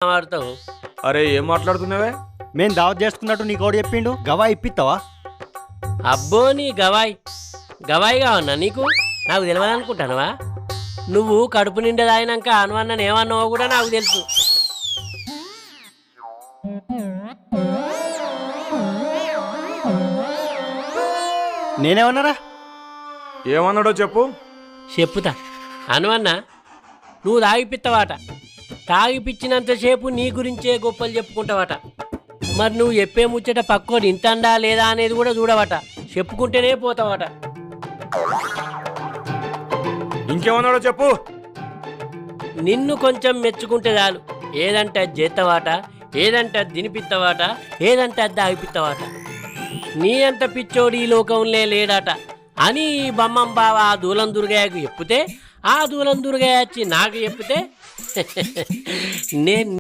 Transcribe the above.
వాడతావు. అరే ఏం మాట్లాడుతున్నావే? మేము దావత్ చేసుకున్నట్టు నీకోడు చెప్పిండు, గవా ఇప్పిస్తావా? అబ్బో నీ గవాయ్ గవాయిగా ఉన్నా నీకు నాకు తెలియదనుకుంటానవా? నువ్వు కడుపు నిండా తాగినాక అనువన్నని ఏమన్నావో కూడా నాకు తెలుసు. నేనేమన్నారా? ఏమన్నాడో చెప్పు. చెప్పుతా. అనువన్న నువ్వు తాగిపిత్తవాట. తాగిపిచ్చినంతసేపు నీ గురించే గొప్పలు చెప్పుకుంటావట. మరి నువ్వు చెప్పే ముచ్చట పక్కోడు ఇంతండా లేదా అనేది కూడా చూడవట. చెప్పుకుంటేనే పోతావట. ఇంకేమన్నాడో చెప్పు. నిన్ను కొంచెం మెచ్చుకుంటే చాలు, ఏదంటే అది చేత్తవాట, ఏదంటే అది తినిపిత్తవాట, ఏదంటే అది తాగిపిత్తవాట. నీ అంత పిచ్చోడు ఈ లోకంలో లేడాట అని బమ్మం బావ ఆ దూలం దుర్గయ్యకు చెప్తే, ఆ దూలం దుర్గయ్య వచ్చి నాకు చెప్తే నేను